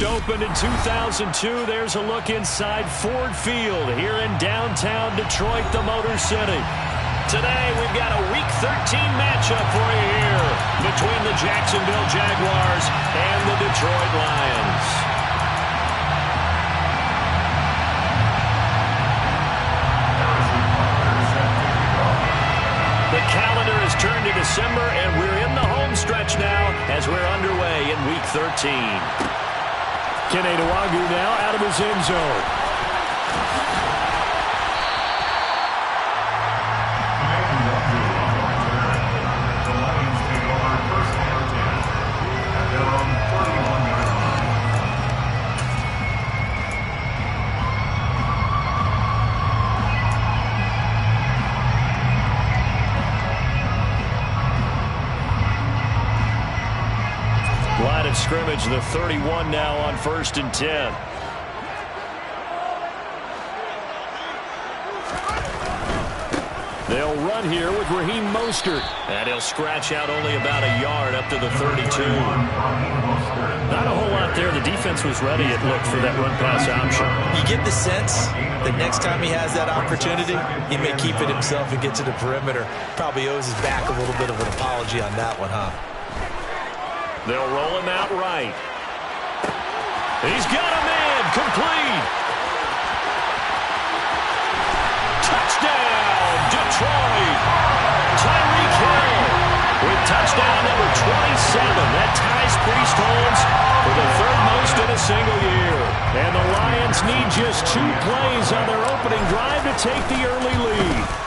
opened in 2002. There's a look inside Ford Field here in downtown Detroit, the Motor City. Today, we've got a Week 13 matchup for you here between the Jacksonville Jaguars and the Detroit Lions. The calendar has turned to December, and we're in the home stretch now as we're underway in Week 13. Kene Nwangwu now out of his end zone. Line of scrimmage, the 31 now on 1st and 10. They'll run here with Raheem Mostert. And he'll scratch out only about a yard up to the 32. Not a whole lot there. The defense was ready, it looked, for that run-pass option. You get the sense that next time he has that opportunity, he may keep it himself and get to the perimeter. Probably owes his back a little bit of an apology on that one, huh? They'll roll him out right. He's got a man. Complete. Touchdown, Detroit. Tyreek Hill with touchdown number 27. That ties Priest Holmes for the third most in a single year. And the Lions need just 2 plays on their opening drive to take the early lead.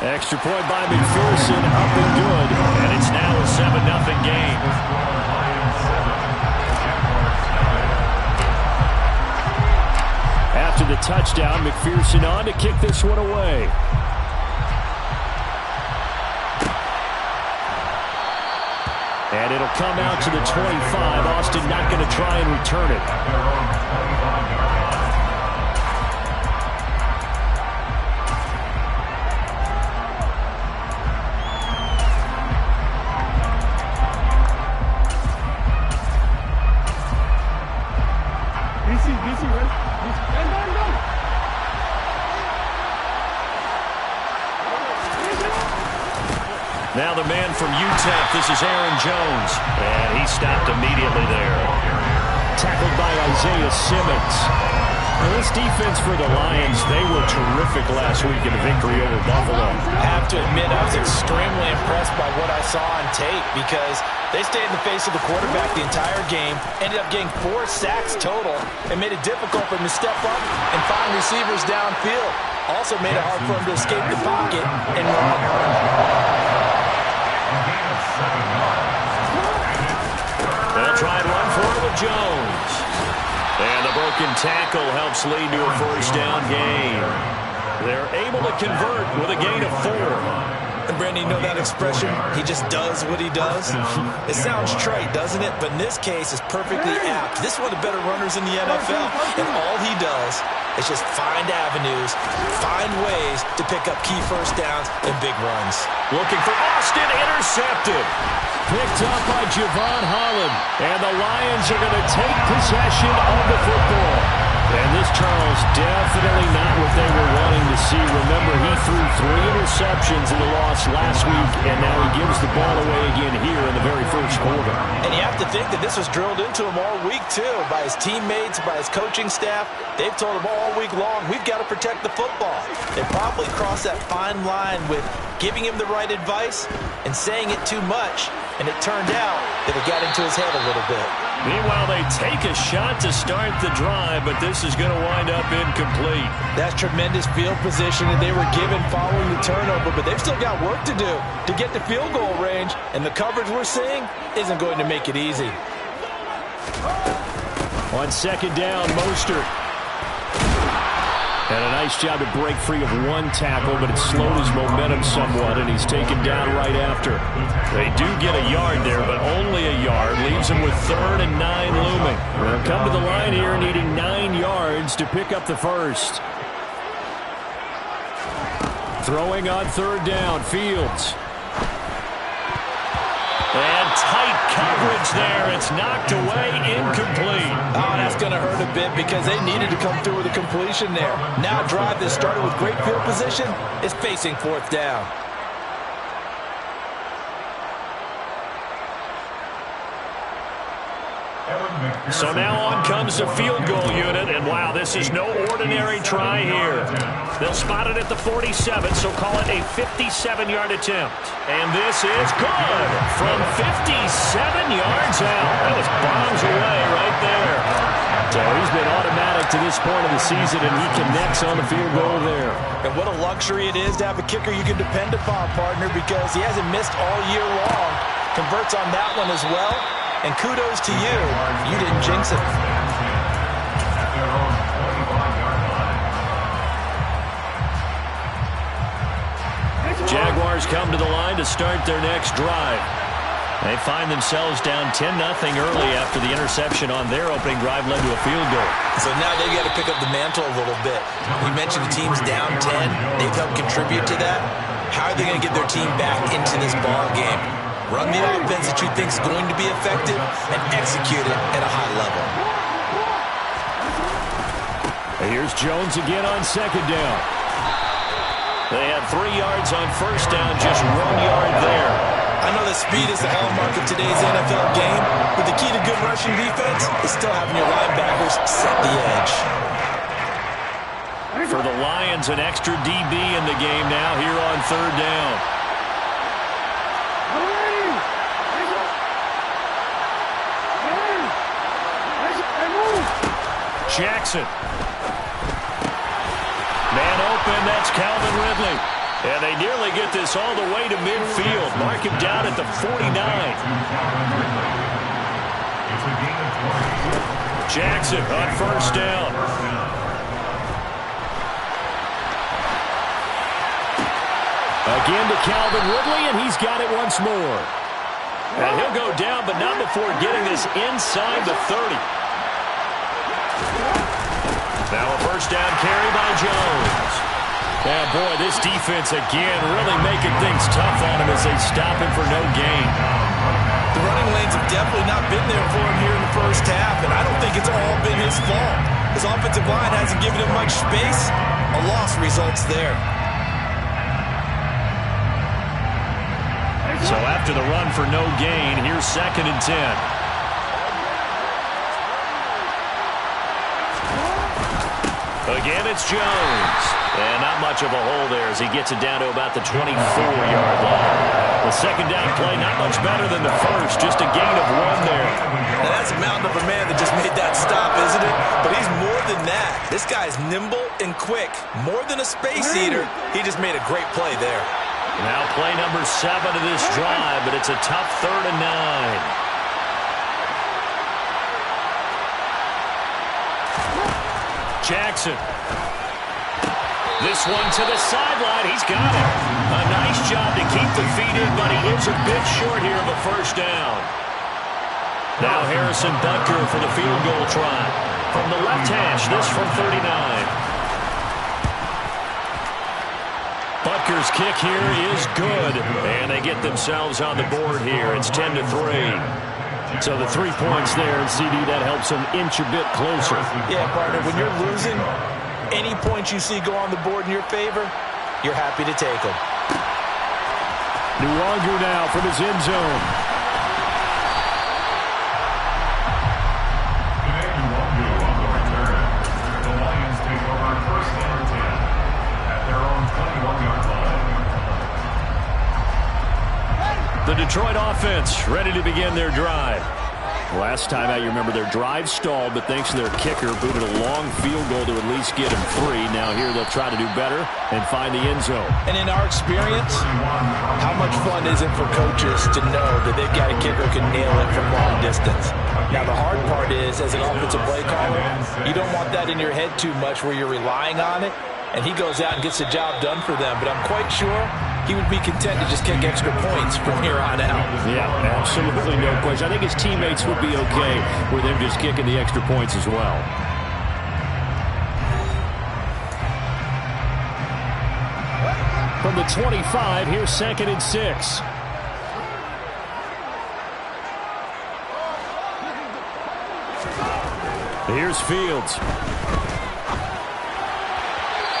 Extra point by McPherson, up and good, and it's now a 7-0 game. After the touchdown, McPherson on to kick this one away. And it'll come out to the 25. Austin not going to try and return it. Now the man from UTEP, this is Aaron Jones. And he stopped immediately there. Tackled by Isaiah Simmons. Now this defense for the Lions, they were terrific last week in a victory over Buffalo. I have to admit, I was extremely impressed by what I saw on tape because they stayed in the face of the quarterback the entire game, ended up getting 4 sacks total, and made it difficult for him to step up and find receivers downfield. Also made it hard for him to escape the pocket and run. They'll try and run for it with Jones. And the broken tackle helps lead to a first down gain. They're able to convert with a gain of 4. And Brandon, you know that expression? He just does what he does. It sounds trite, doesn't it? But in this case, it's perfectly apt. This is one of the better runners in the NFL. And all he does is just find avenues, find ways to pick up key first downs and big runs. Looking for Austin, intercepted. Picked up by Javon Holland. And the Lions are going to take possession of the football. And this, Charles, definitely not what they were wanting to see. Remember, he threw 3 interceptions in the loss last week, and now he gives the ball away again here in the very first quarter. And you have to think that this was drilled into him all week, too, by his teammates, by his coaching staff. They've told him all week long, we've got to protect the football. They probably crossed that fine line with giving him the right advice and saying it too much, and it turned out that it got into his head a little bit. Meanwhile, they take a shot to start the drive, but this is going to wind up incomplete. That's tremendous field position that they were given following the turnover, but they've still got work to do to get to field goal range, and the coverage we're seeing isn't going to make it easy. On second down, Mostert. And a nice job to break free of 1 tackle, but it slowed his momentum somewhat, and he's taken down right after. They do get a yard there, but only a yard. Leaves him with 3rd and 9 looming. They'll come to the line here needing 9 yards to pick up the first. Throwing on 3rd down, Fields. And tight coverage there. It's knocked away, incomplete. Oh, that's going to hurt a bit because they needed to come through with a completion there. Now a drive that started with great field position is facing fourth down. So now on comes the field goal unit, and wow, this is no ordinary try here. They'll spot it at the 47, so call it a 57-yard attempt. And this is good from 57 yards out. That was bombs away right there. So he's been automatic to this point of the season, and he connects on the field goal there. And what a luxury it is to have a kicker you can depend upon, partner, because he hasn't missed all year long. Converts on that one as well. And kudos to you. You didn't jinx it. Jaguars come to the line to start their next drive. They find themselves down 10-0 early after the interception on their opening drive led to a field goal. So now they've got to pick up the mantle a little bit. We mentioned the team's down 10. They've helped contribute to that. How are they going to get their team back into this ball game? Run the offense that you think is going to be effective and execute it at a high level. Here's Jones again on second down. They had 3 yards on first down, just 1 yard there. I know that speed is the hallmark of today's NFL game, but the key to good rushing defense is still having your linebackers set the edge. For the Lions, an extra DB in the game now here on third down. Jackson. Man open, that's Calvin Ridley. And they nearly get this all the way to midfield. Mark him down at the 49. Jackson on first down. Again to Calvin Ridley, and he's got it once more. And he'll go down, but not before getting this inside the 30. Now a first down carry by Jones. Yeah, boy, this defense again really making things tough on him as they stop him for no gain. The running lanes have definitely not been there for him here in the first half, and I don't think it's all been his fault. His offensive line hasn't given him much space. A loss results there. So after the run for no gain, here's 2nd and 10. Again, it's Jones. And not much of a hole there as he gets it down to about the 24-yard line. The second down play, not much better than the first, just a gain of 1 there. Now that's a mountain of a man that just made that stop, isn't it? But he's more than that. This guy's nimble and quick. More than a space eater. He just made a great play there. Now play number 7 of this drive, but it's a tough 3rd and 9. Jackson. This one to the sideline. He's got it. A nice job to keep the feet in, but he is a bit short here of a first down. Now Harrison Butker for the field goal try. From the left hash, this from 39. Butker's kick here is good, and they get themselves on the board here. It's 10-3. So the 3 points there, and CD, that helps them inch a bit closer. Yeah, partner, when you're losing, any points you see go on the board in your favor, you're happy to take them. Nwogu now from his end zone. The Lions take over first and 10 at their own 21-yard line. The Detroit offense ready to begin their drive. Last time out, you remember their drive stalled, but thanks to their kicker, booted a long field goal to at least get him 3. Now here they'll try to do better and find the end zone. And in our experience, how much fun is it for coaches to know that they've got a kicker who can nail it from long distance? Now the hard part is, as an offensive play caller, you don't want that in your head too much where you're relying on it, and he goes out and gets the job done for them. But I'm quite sure he would be content to just kick extra points from here on out. Yeah, absolutely no question. I think his teammates would be okay with him just kicking the extra points as well. From the 25, here's 2nd and 6. Here's Fields.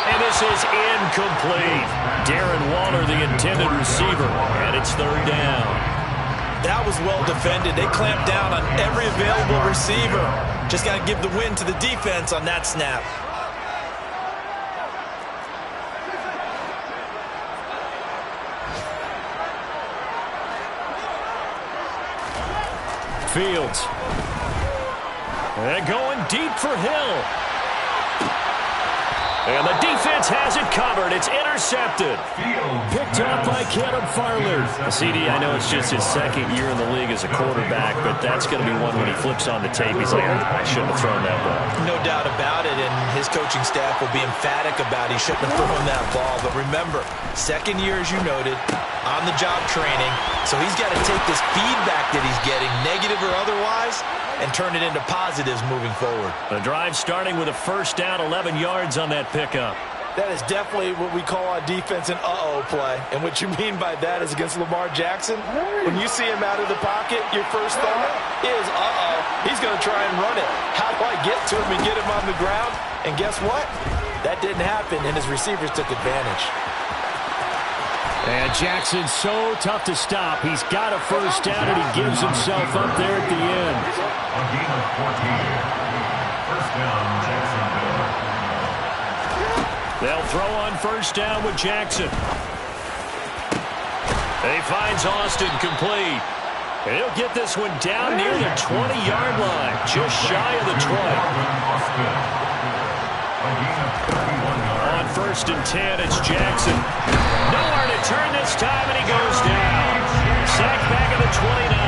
And this is incomplete. Darren Waller, the intended receiver, and it's third down. That was well defended. They clamped down on every available receiver. Just got to give the win to the defense on that snap. Fields. And going deep for Hill. And the defense has it covered. It's intercepted. Picked up by Caleb Farley. CD, I know it's just his second year in the league as a quarterback, but that's going to be one when he flips on the tape. He's like, I shouldn't have thrown that ball. No doubt about it, and his coaching staff will be emphatic about he shouldn't have thrown that ball. But remember, second year, as you noted, on-the-job training, so he's got to take this feedback that he's getting, negative or otherwise, and turn it into positives moving forward. The drive starting with a first down, 11 yards on that pickup. That is definitely what we call on defense an uh-oh play. And what you mean by that is against Lamar Jackson, when you see him out of the pocket, your first thought is, uh-oh, he's going to try and run it. How do I get to him and get him on the ground? And guess what? That didn't happen, and his receivers took advantage. And Jackson's so tough to stop. He's got a first down, and he gives himself up there at the end. On gain of 14. First down, Jacksonville. They'll throw on first down with Jackson. He finds Austin complete. And he'll get this one down near the 20-yard line, just shy of the 20. On first and 10, it's Jackson. Nowhere to turn this time, and he goes down. Sacked back at the 29.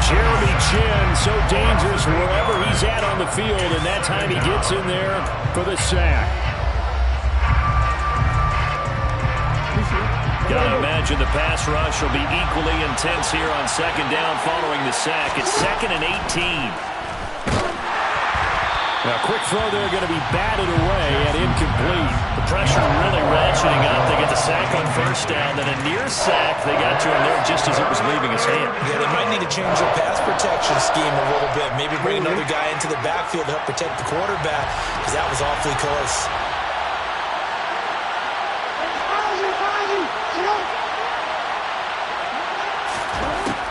Jeremy Chinn, so dangerous wherever he's at on the field, and that time he gets in there for the sack. Gotta imagine the pass rush will be equally intense here on second down following the sack. It's 2nd and 18. Now, quick throw there, going to be batted away and incomplete. The pressure really ratcheting up. They get the sack on first down, then a near sack. They got to him there just as it was leaving his hand. Yeah, they might need to change their pass protection scheme a little bit. Maybe bring another guy into the backfield to help protect the quarterback, because that was awfully close.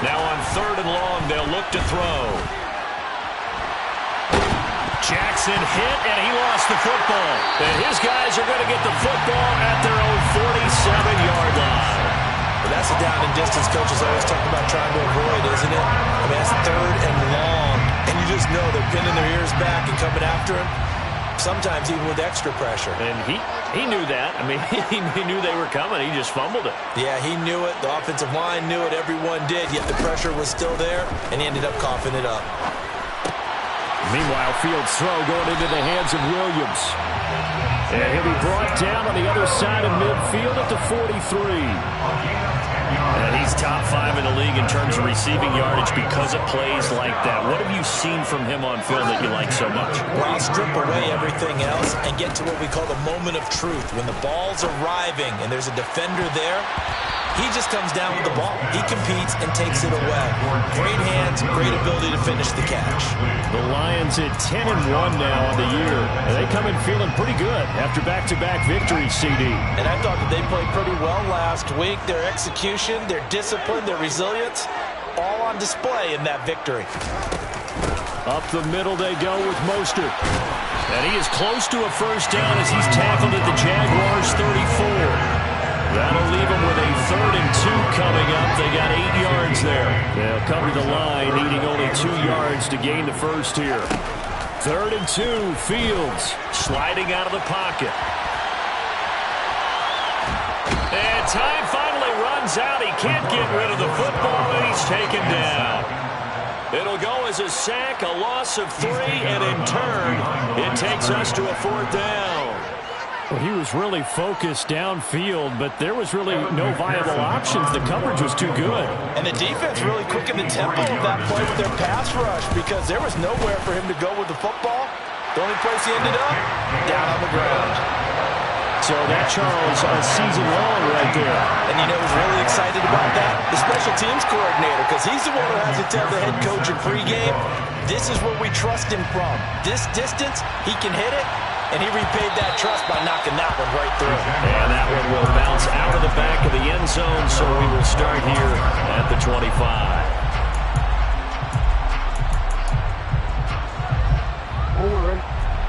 Now on third and long, they'll look to throw. Jackson hit, and he lost the football. And his guys are going to get the football at their own 47-yard line. Well, that's a down and distance coaches always talk about trying to avoid, isn't it? I mean, that's third and long. And you just know they're pinning their ears back and coming after him, sometimes even with extra pressure. And he knew that. I mean, he knew they were coming. He just fumbled it. Yeah, he knew it. The offensive line knew it. Everyone did, yet the pressure was still there, and he ended up coughing it up. Meanwhile, Fields' throw going into the hands of Williams. And he'll be brought down on the other side of midfield at the 43. And he's top 5 in the league in terms of receiving yardage because of plays like that. What have you seen from him on film that you like so much? Well, I'll strip away everything else and get to what we call the moment of truth. When the ball's arriving and there's a defender there, he just comes down with the ball. He competes and takes it away. Great hands, great ability to finish the catch. The Lions at 10-1 now on the year. And they come in feeling pretty good after back-to-back victories, CD. And I thought that they played pretty well last week. Their execution, their discipline, their resilience, all on display in that victory. Up the middle they go with Mostert. And he is close to a first down as he's tackled at the Jaguars' 34. That'll leave them with a 3rd and 2 coming up. They got 8 yards there. They'll come to the line, needing only 2 yards to gain the first here. 3rd and 2, Fields sliding out of the pocket. And time finally runs out. He can't get rid of the football, and he's taken down. It'll go as a sack, a loss of 3, and in turn, it takes us to a 4th down. Well, he was really focused downfield, but there was really no viable options. The coverage was too good. And the defense really quickened the tempo of that play with their pass rush because there was nowhere for him to go with the football. The only place he ended up, down on the ground. So that, Charles, a season long right there. And you know who's really excited about that? The special teams coordinator, because he's the one who has to tell the head coach in pregame, this is where we trust him from. This distance, he can hit it, and he repaid that trust by knocking that one right through. And that one will bounce out of the back of the end zone, so we will start here at the 25.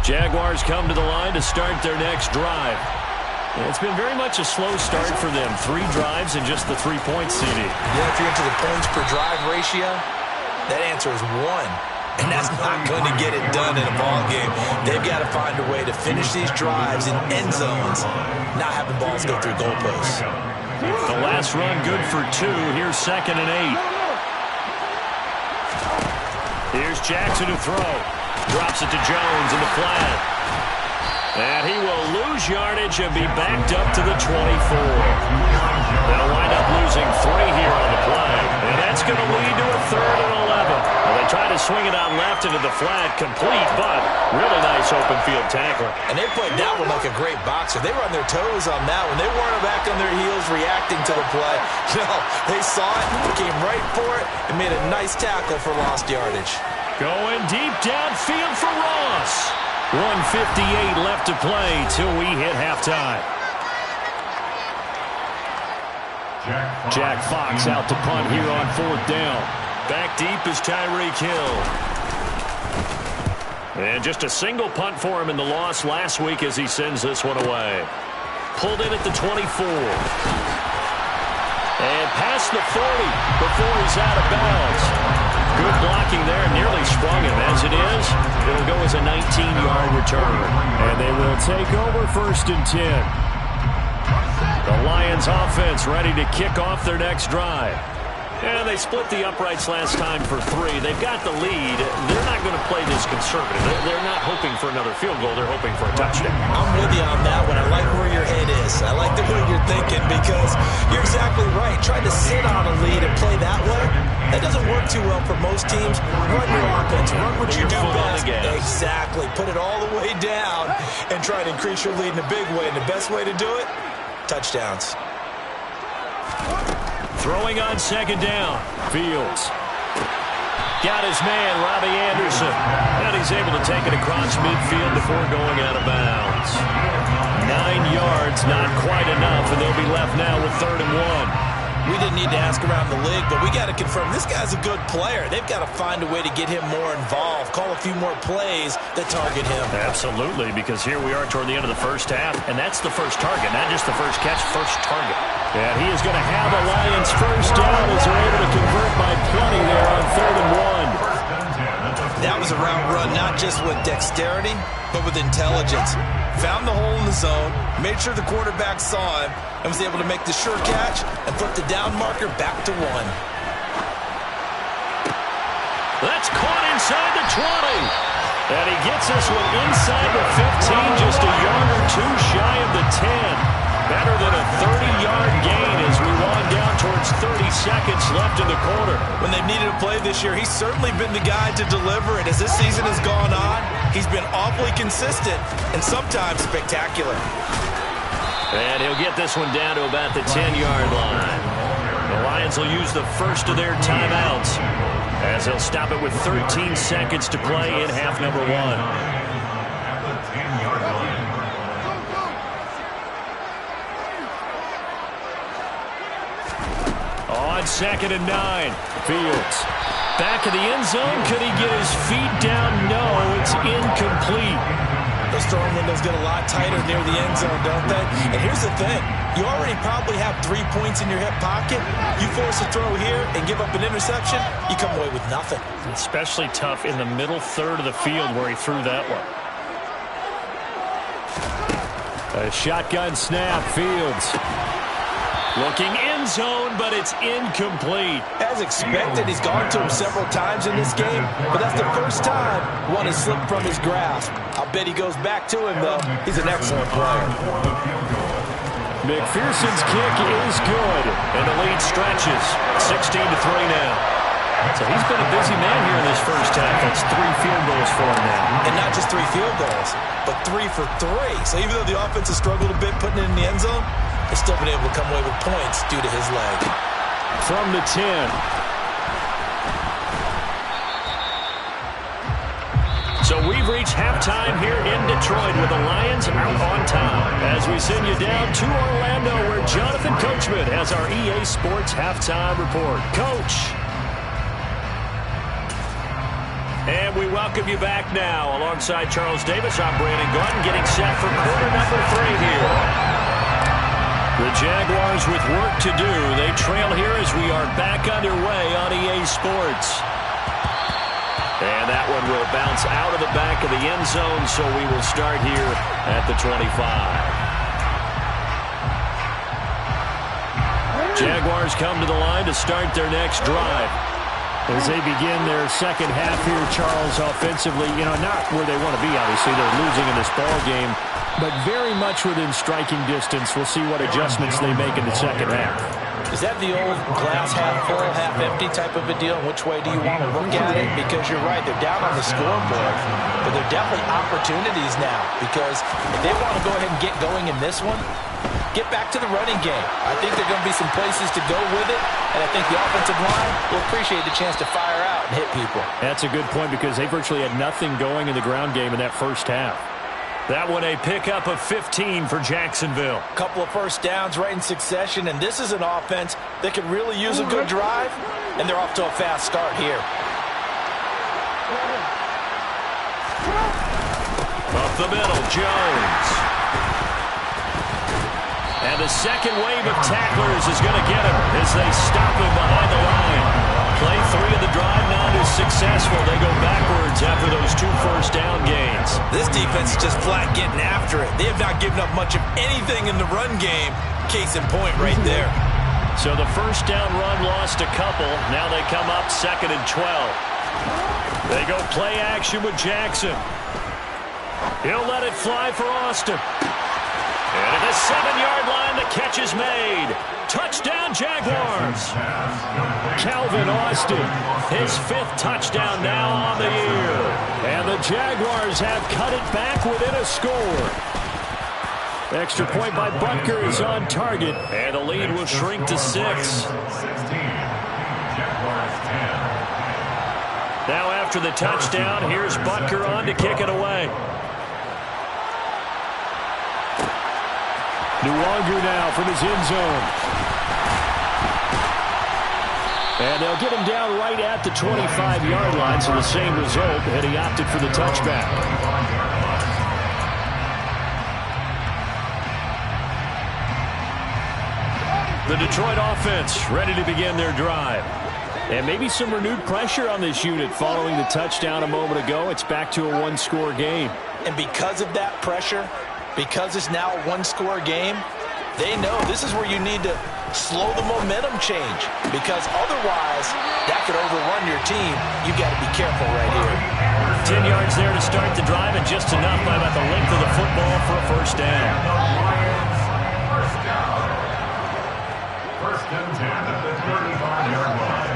Jaguars come to the line to start their next drive. It's been very much a slow start for them. 3 drives and just the 3 points, CD. Yeah, if you're into the points per drive ratio, that answer is 1. And that's not going to get it done in a ball game. They've got to find a way to finish these drives in end zones, not having balls go through goalposts. The last run good for 2. Here's 2nd and 8. Here's Jackson to throw. Drops it to Jones in the flat. And he will lose yardage and be backed up to the 24. They'll wind up losing 3 here on the play. And that's going to lead to a 3rd and 11. Well, they try to swing it out left into the flat, complete, but really nice open field tackle. And they played that one like a great boxer. They were on their toes on that one. They weren't back on their heels reacting to the play. No, they saw it, came right for it, and made a nice tackle for lost yardage. Going deep downfield for Ross. 1:58 left to play till we hit halftime. Jack Fox out to punt here on 4th down. Back deep is Tyreek Hill. And just a single punt for him in the loss last week as he sends this one away. Pulled in at the 24. And past the 40 before he's out of bounds. Good blocking there, nearly sprung him. As it is, it'll go as a 19-yard return. And they will take over 1st and 10. The Lions offense ready to kick off their next drive. And they split the uprights last time for 3. They've got the lead. They're not going to play this conservative. They're not hoping for another field goal. They're hoping for a touchdown. I'm with you on that one. I like where your head is. I like the way you're thinking because you're exactly right. Trying to sit on a lead and play that way, that doesn't work too well for most teams. Run your offense. Run what you do best. Exactly. Put it all the way down and try to increase your lead in a big way. And the best way to do it, touchdowns. Throwing on 2nd down. Fields. Got his man, Robbie Anderson. And he's able to take it across midfield before going out of bounds. 9 yards, not quite enough, and they'll be left now with 3rd and 1. We didn't need to ask around the league, but we got to confirm this guy's a good player. They've got to find a way to get him more involved, call a few more plays that target him. Absolutely, because here we are toward the end of the first half, and that's the first target, not just the first catch, first target. And he is going to have the Lions first down as they're able to convert by plenty there on 3rd and 1. That was a route run, not just with dexterity, but with intelligence. Found the hole in the zone, made sure the quarterback saw him, and was able to make the sure catch and flip the down marker back to 1. That's caught inside the 20. And he gets this one inside the 15, just a yard or 2 shy of the 10. Better than a 30-yard gain as we wind down towards 30 seconds left in the quarter. When they've needed a play this year, he's certainly been the guy to deliver it. As this season has gone on, he's been awfully consistent and sometimes spectacular. And he'll get this one down to about the 10-yard line. The Lions will use the first of their timeouts as they'll stop it with 13 seconds to play in half number 1. On 2nd and 9, Fields. Back of the end zone. Could he get his feet down? No, it's incomplete. Those throwing windows get a lot tighter near the end zone, don't they? And here's the thing. You already probably have 3 points in your hip pocket. You force a throw here and give up an interception, you come away with nothing. Especially tough in the middle third of the field where he threw that one. A shotgun snap, Fields. Looking end zone, but it's incomplete. As expected, he's gone to him several times in this game, but that's the first time one has slipped from his grasp. I'll bet he goes back to him, though. He's an excellent player. McPherson's kick is good, and the lead stretches. 16-3 now. So he's been a busy man here in this first half. That's 3 field goals for him now. And not just 3 field goals, but 3 for 3. So even though the offense has struggled a bit putting it in the end zone, they've still been able to come away with points due to his leg. From the 10. So we've reached halftime here in Detroit with the Lions out on top. As we send you down to Orlando where Jonathan Coachman has our EA Sports halftime report. Coach. And we welcome you back now. Alongside Charles Davis, I'm Brandon Gaudin getting set for quarter number 3 here. The Jaguars with work to do. They trail here as we are back underway on EA Sports. And that one will bounce out of the back of the end zone, so we will start here at the 25. Jaguars come to the line to start their next drive. As they begin their second half here, Charles, offensively, not where they want to be, obviously. They're losing in this ball game, but very much within striking distance. We'll see what adjustments they make in the second half. Is that the old glass half full, half empty type of a deal? Which way do you want to look at it? Because you're right, they're down on the scoreboard, but they're definitely opportunities now. Because if they want to go ahead and get going in this one, get back to the running game. I think there are going to be some places to go with it, and I think the offensive line will appreciate the chance to fire out and hit people. That's a good point because they virtually had nothing going in the ground game in that first half. That one a pickup of 15 for Jacksonville. A couple of first downs right in succession, and this is an offense that could really use a good drive, and they're off to a fast start here. Up the middle, Jones. And the second wave of tacklers is going to get him as they stop him behind the line. Play 3 of the drive not as successful. They go backwards after those 2 first down gains. This defense is just flat getting after it. They have not given up much of anything in the run game. Case in point right there. So the first down run lost a couple. Now they come up 2nd and 12. They go play action with Jackson. He'll let it fly for Austin. And at the 7-yard line, the catch is made. Touchdown, Jaguars. Calvin Austin, his 5th touchdown now on the year. And the Jaguars have cut it back within a score. Extra point by Butker is on target. And the lead will shrink to 6. Now after the touchdown, here's Butker on to kick it away. Nwangu now from his end zone. And they'll get him down right at the 25-yard line, so the same result, and he opted for the touchback. The Detroit offense ready to begin their drive. And maybe some renewed pressure on this unit following the touchdown a moment ago. It's back to a 1-score game. And because of that pressure, because it's now a 1-score game, they know this is where you need to slow the momentum change, because otherwise that could overrun your team. You've got to be careful right here. 10 yards there to start the drive, and just enough by about the length of the football for a first down. First and 10 at the 35-yard line.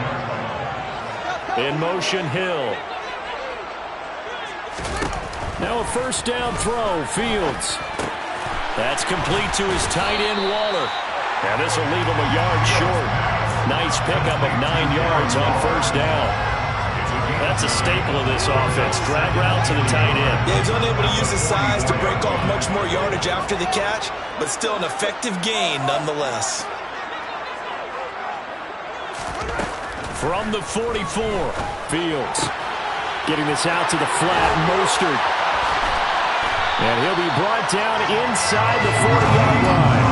In motion, Hill. Now a first down throw, Fields. That's complete to his tight end, Waller. And this will leave him a yard short. Nice pickup of 9 yards on first down. That's a staple of this offense. Drag route to the tight end. Yeah, he's unable to use his size to break off much more yardage after the catch, but still an effective gain nonetheless. From the 44, Fields. Getting this out to the flat, Mostert. And he'll be brought down inside the 40-yard line.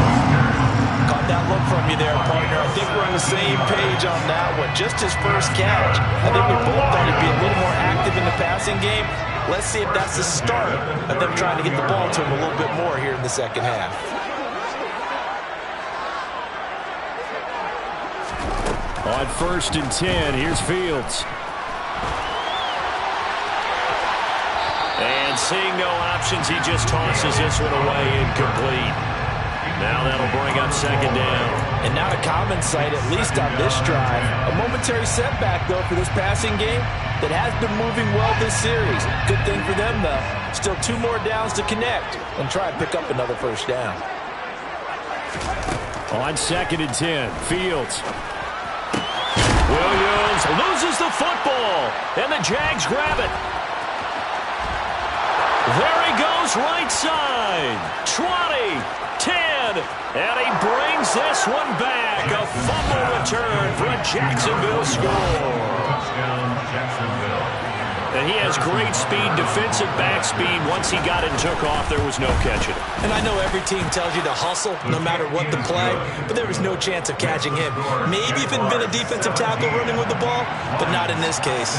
Caught that look from you there, partner. I think we're on the same page on that one. Just his first catch. I think we both thought he'd be a little more active in the passing game. Let's see if that's the start of them trying to get the ball to him a little bit more here in the second half. On 1st and 10, here's Fields. And seeing no options, he just tosses this one away incomplete. Now that'll bring up 2nd down. And not a common sight, at least on this drive. A momentary setback, though, for this passing game that has been moving well this series. Good thing for them, though. Still 2 more downs to connect and try and pick up another first down. On 2nd and 10, Fields. Williams loses the football, and the Jags grab it. There he goes, right side. 20, 10, and he brings this one back. A fumble return for a Jacksonville score. Touchdown, Jacksonville. And he has great speed, defensive back speed. Once he got it and took off, there was no catching it. And I know every team tells you to hustle no matter what the play, but there was no chance of catching him. Maybe if it had been a defensive tackle running with the ball, but not in this case.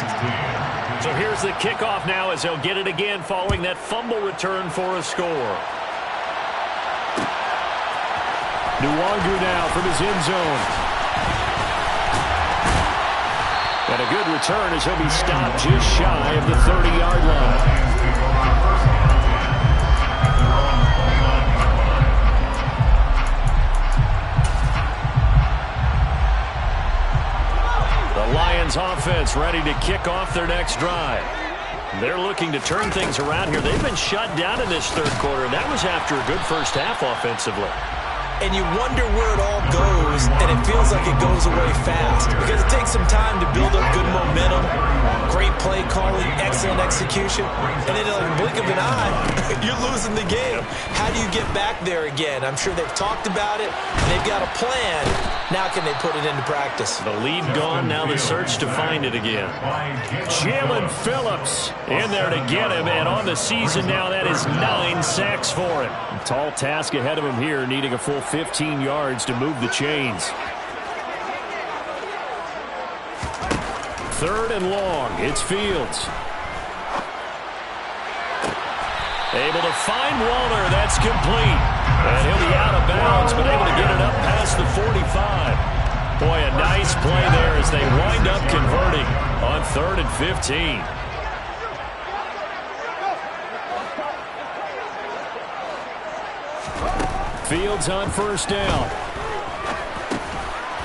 So here's the kickoff now as they'll get it again following that fumble return for a score. Nwangu now from his end zone. And a good return as he'll be stopped just shy of the 30-yard line. The Lions offense ready to kick off their next drive. They're looking to turn things around here. They've been shut down in this third quarter, and that was after a good first half offensively. And you wonder where it all goes, and it feels like it goes away fast because it takes some time to build up good momentum, great play calling, excellent execution, and in a blink of an eye, you're losing the game. How do you get back there again? I'm sure they've talked about it, and they've got a plan. Now can they put it into practice? The lead gone, now the search to find it again. Jalen Phillips in there to get him, and on the season now, that is 9 sacks for him. A tall task ahead of him here, needing a full 15 yards to move the chains. 3rd and long, it's Fields. Able to find Waller, that's complete. And he'll be out of bounds, but able to get it up past the 45. Boy, a nice play there as they wind up converting on 3rd and 15. Fields on 1st down.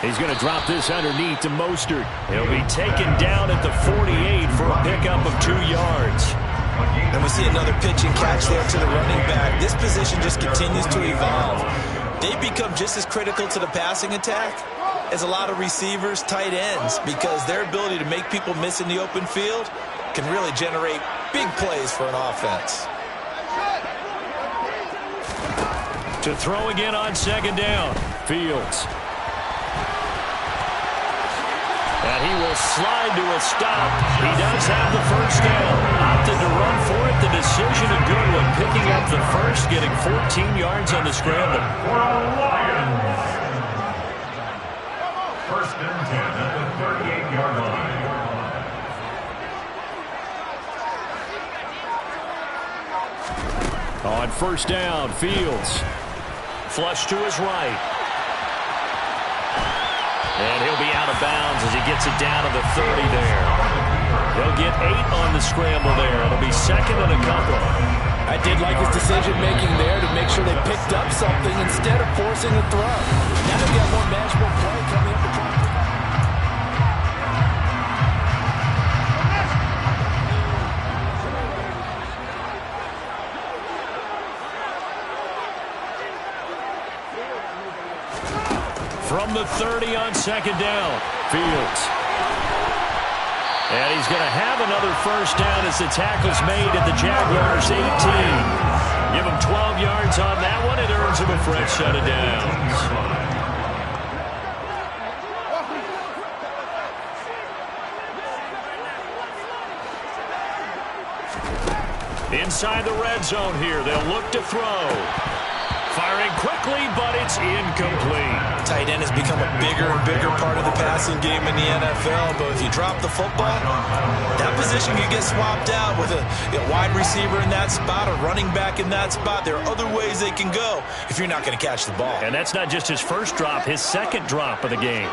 He's going to drop this underneath to Mostert. He'll be taken down at the 48 for a pickup of 2 yards. And we see another pitch and catch there to the running back. This position just continues to evolve. They become just as critical to the passing attack as a lot of receivers, tight ends, because their ability to make people miss in the open field can really generate big plays for an offense. To throw again on 2nd down, Fields. And he will slide to a stop. He does have the 1st down. Opted to run for it. The decision a good one. Picking up the 1st, getting 14 yards on the scramble. For the Lions. 1st and 10 at the 38-yard line. On 1st down, Fields. Flush to his right. And he'll be out of bounds as he gets it down to the 30 there. He'll get 8 on the scramble there. It'll be 2nd and a couple. I did like his decision-making there to make sure they picked up something instead of forcing a throw. Now they've got more manageable play coming up to try. From the 30 on 2nd down, Fields. And he's going to have another 1st down as the tackle's made at the Jaguars' 18. Give him 12 yards on that one. It earns him a fresh set of downs. Inside the red zone here, they'll look to throw. Firing quickly, but it's incomplete. Tight end has become a bigger and bigger part of the passing game in the NFL, but if you drop the football, that position can get swapped out with a wide receiver in that spot, a running back in that spot. There are other ways they can go if you're not going to catch the ball. And that's not just his 1st drop, his 2nd drop of the game.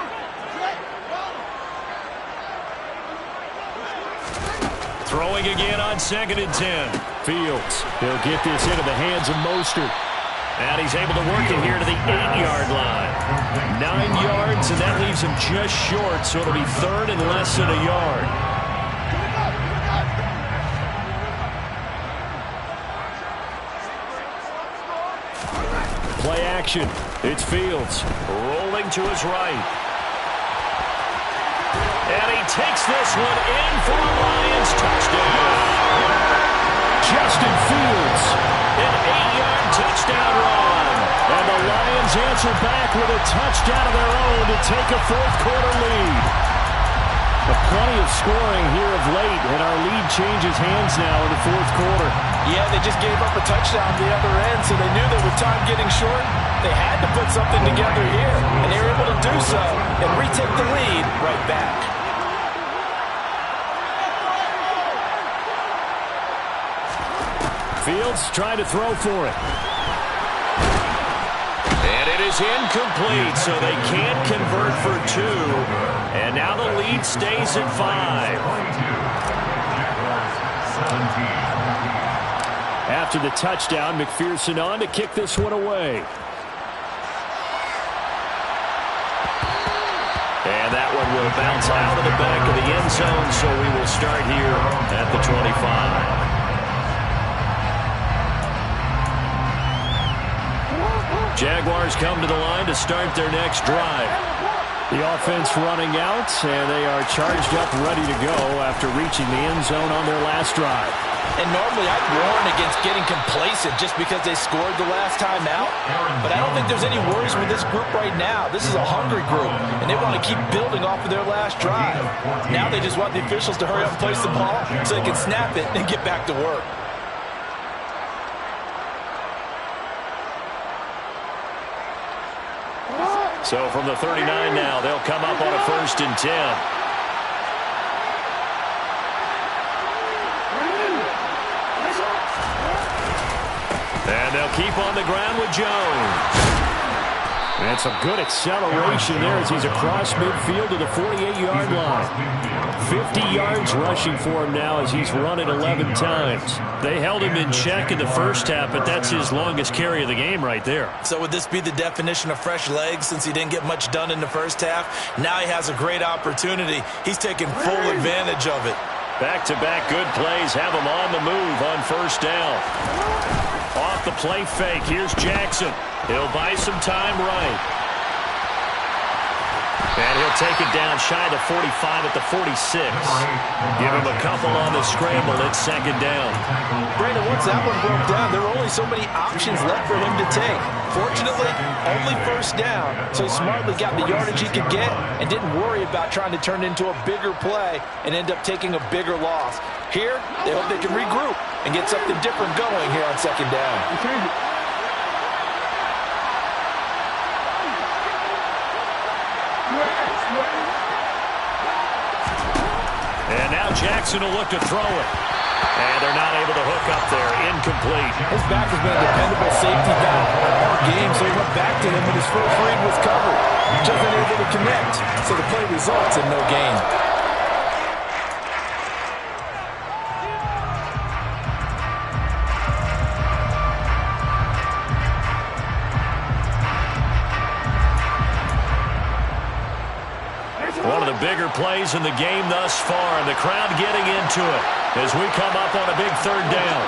Throwing again on 2nd and 10. Fields, he'll get this into the hands of Mostert. And he's able to work it here to the 8-yard line. 9 yards, and that leaves him just short, so it'll be third and less than a yard. Play action. It's Fields rolling to his right. And he takes this one in for a Lions touchdown. Justin Fields, an 8-yard touchdown run. And the Lions answer back with a touchdown of their own to take a fourth-quarter lead. Plenty of scoring here of late, and our lead changes hands now in the fourth quarter. Yeah, they just gave up a touchdown on the other end, so they knew that with time getting short, they had to put something together here, and they were able to do so and retake the lead right back. Fields trying to throw for it. And it is incomplete, so they can't convert for 2. And now the lead stays at 5. After the touchdown, McPherson on to kick this one away. And that one will bounce out of the back of the end zone, so we will start here at the 25. Jaguars come to the line to start their next drive. The offense running out, and they are charged up, ready to go after reaching the end zone on their last drive. And normally I'd warn against getting complacent just because they scored the last time out. But I don't think there's any worries with this group right now. This is a hungry group, and they want to keep building off of their last drive. Now they just want the officials to hurry up and place the ball so they can snap it and get back to work. So from the 39 now, they'll come up on a 1st and 10. And they'll keep on the ground with Jones. And some good acceleration there as he's across midfield to the 48-yard line. 50 yards rushing for him now as he's run it 11 times. They held him in check in the first half, but that's his longest carry of the game right there. So would this be the definition of fresh legs since he didn't get much done in the first half? Now he has a great opportunity. He's taking full advantage of it. Back-to-back good plays have him on the move on 1st down. Off the play fake, here's Jackson. He'll buy some time right. And he'll take it down shy of the 45 at the 46. Give him a couple on the scramble. It's 2nd down. Brandon, once that one broke down, there were only so many options left for him to take. Fortunately, only 1st down, so he smartly got the yardage he could get and didn't worry about trying to turn it into a bigger play and end up taking a bigger loss. Here, they hope they can regroup and get something different going here on 2nd down. And now Jackson will look to throw it. And they're not able to hook up there. Incomplete. His back has been a dependable safety guy all game, so he went back to him when his first read was covered. Just unable to connect, so the play results in no gain. One of the bigger plays in the game thus far, and the crowd getting into it as we come up on a big 3rd down.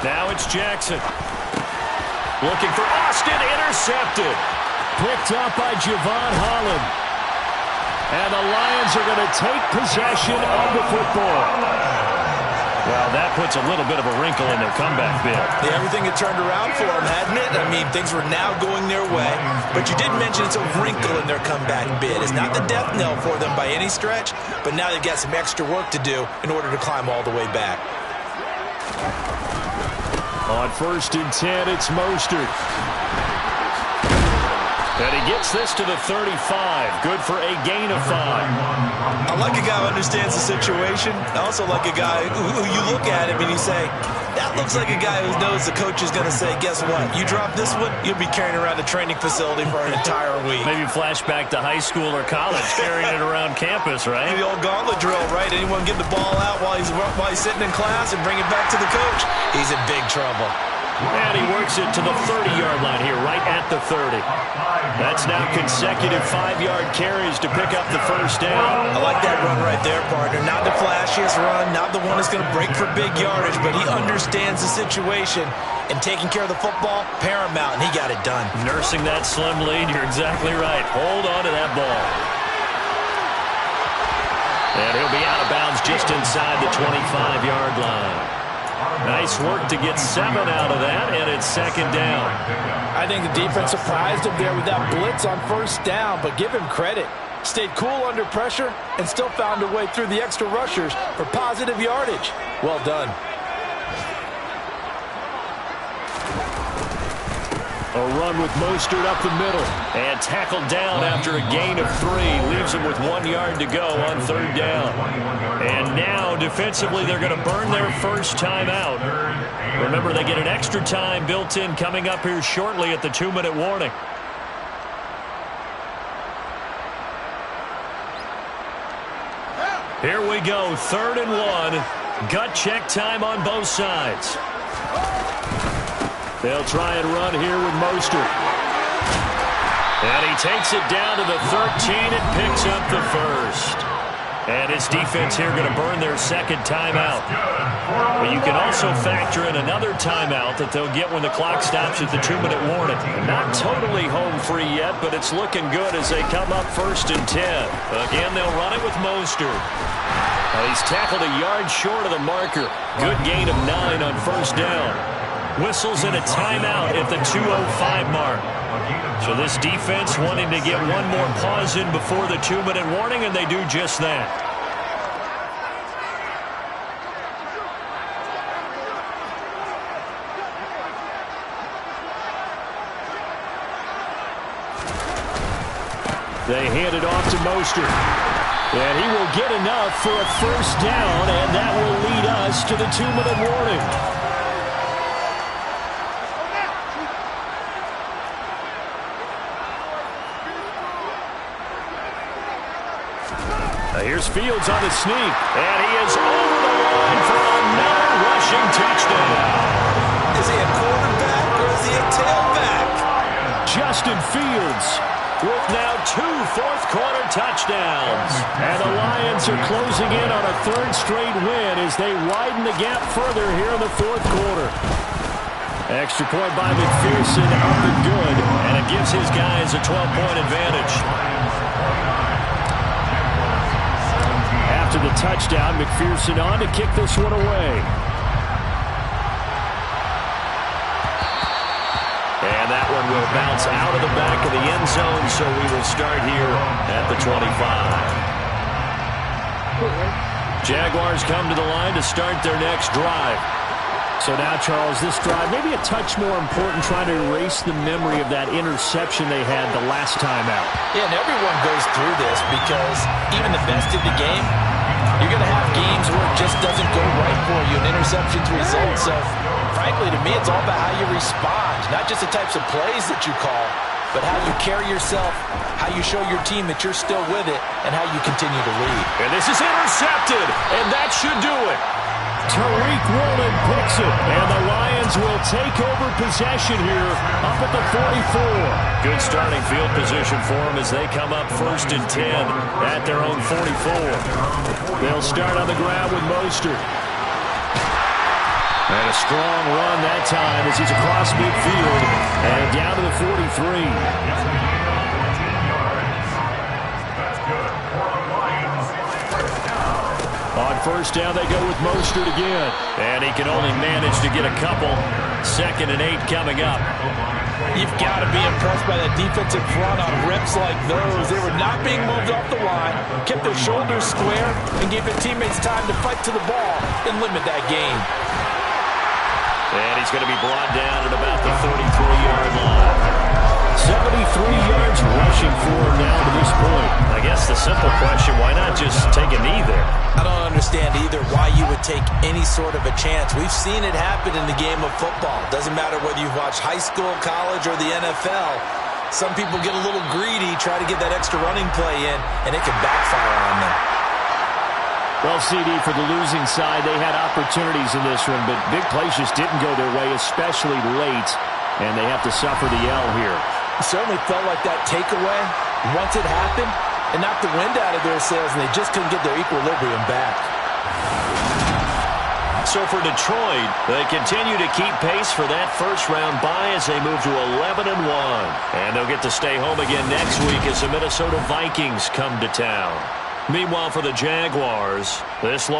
Now it's Jackson. Looking for Austin, intercepted. Picked up by Javon Holland. And the Lions are going to take possession of the football. Well, that puts a little bit of a wrinkle in their comeback bid. Yeah, everything had turned around for them, hadn't it? I mean, things were now going their way. But you did mention it's a wrinkle in their comeback bid. It's not the death knell for them by any stretch, but now they've got some extra work to do in order to climb all the way back. On 1st and 10, it's Mostert. And he gets this to the 35. Good for a gain of 5. I like a guy who understands the situation. I also like a guy who you look at him and you say, that looks like a guy who knows the coach is going to say, guess what? You drop this one, you'll be carrying around the training facility for an entire week. Maybe flashback to high school or college, carrying it around campus, right? The old gauntlet drill, right? Anyone get the ball out while he's sitting in class and bring it back to the coach? He's in big trouble. And he works it to the 30-yard line here, right at the 30. That's now consecutive 5-yard carries to pick up the first down. I like that run right there, partner. Not the flashiest run, not the one that's going to break for big yardage, but he understands the situation, and taking care of the football, paramount, and he got it done. Nursing that slim lead, you're exactly right. Hold on to that ball. And he'll be out of bounds just inside the 25-yard line. Nice work to get 7 out of that, and it's second down. I think the defense surprised him there with that blitz on first down, but give him credit. Stayed cool under pressure and still found a way through the extra rushers for positive yardage. Well done. A run with Mostert up the middle and tackled down after a gain of 3. Leaves him with 1 yard to go on third down. And now defensively they're going to burn their first timeout. Remember, they get an extra time built in coming up here shortly at the 2-minute warning. Here we go, 3rd and 1. Gut check time on both sides. They'll try and run here with Mostert. And he takes it down to the 13 and picks up the first. And his defense here going to burn their second timeout. But you can also factor in another timeout that they'll get when the clock stops at the 2-minute warning. Not totally home free yet, but it's looking good as they come up 1st and 10. Again, they'll run it with Mostert. He's tackled a yard short of the marker. Good gain of 9 on first down. Whistles in a timeout at the 2:05 mark. So this defense wanting to get one more pause in before the 2-minute warning, and they do just that. They hand it off to Mostert. And he will get enough for a first down, and that will lead us to the 2-minute warning. Here's Fields on the sneak, and he is over the line for another rushing touchdown. Is he a quarterback or is he a tailback? Justin Fields with now 2 fourth-quarter touchdowns. And the Lions are closing in on a 3rd straight win as they widen the gap further here in the 4th quarter. Extra point by McPherson, up and good, and it gives his guys a 12-point advantage. After the touchdown, McPherson on to kick this one away. And that one will bounce out of the back of the end zone, so we will start here at the 25. Jaguars come to the line to start their next drive. So now, Charles, this drive maybe a touch more important, trying to erase the memory of that interception they had the last time out. Yeah, and everyone goes through this because even the best in the game, you're going to have games where it just doesn't go right for you, and interceptions result. So, frankly, to me, it's all about how you respond, not just the types of plays that you call, but how you carry yourself, how you show your team that you're still with it, and how you continue to lead. And this is intercepted, and that should do it. Tariq Woolen picks it, and the Lions will take over possession here up at the 44. Good starting field position for them as they come up 1st and 10 at their own 44. They'll start on the ground with Mostert. And a strong run that time as he's across midfield and down to the 43. On first down, they go with Mostert again. And he can only manage to get a couple. 2nd and 8 coming up. You've got to be impressed by that defensive front on reps like those. They were not being moved off the line, kept their shoulders square, and gave their teammates time to fight to the ball and limit that gain. And he's going to be brought down at about the 33-yard line. 73 yards rushing form now to this point? I guess the simple question, why not just take a knee there? I don't understand either why you would take any sort of a chance. We've seen it happen in the game of football. Doesn't matter whether you've watched high school, college, or the NFL. Some people get a little greedy, try to get that extra running play in, and it can backfire on them. Well, CD, for the losing side, they had opportunities in this one, but big plays just didn't go their way, especially late, and they have to suffer the L here. It certainly felt like that takeaway, once it happened, and knocked the wind out of their sails, and they just couldn't get their equilibrium back. So for Detroit, they continue to keep pace for that first-round bye as they move to 11-1. And they'll get to stay home again next week as the Minnesota Vikings come to town. Meanwhile, for the Jaguars, this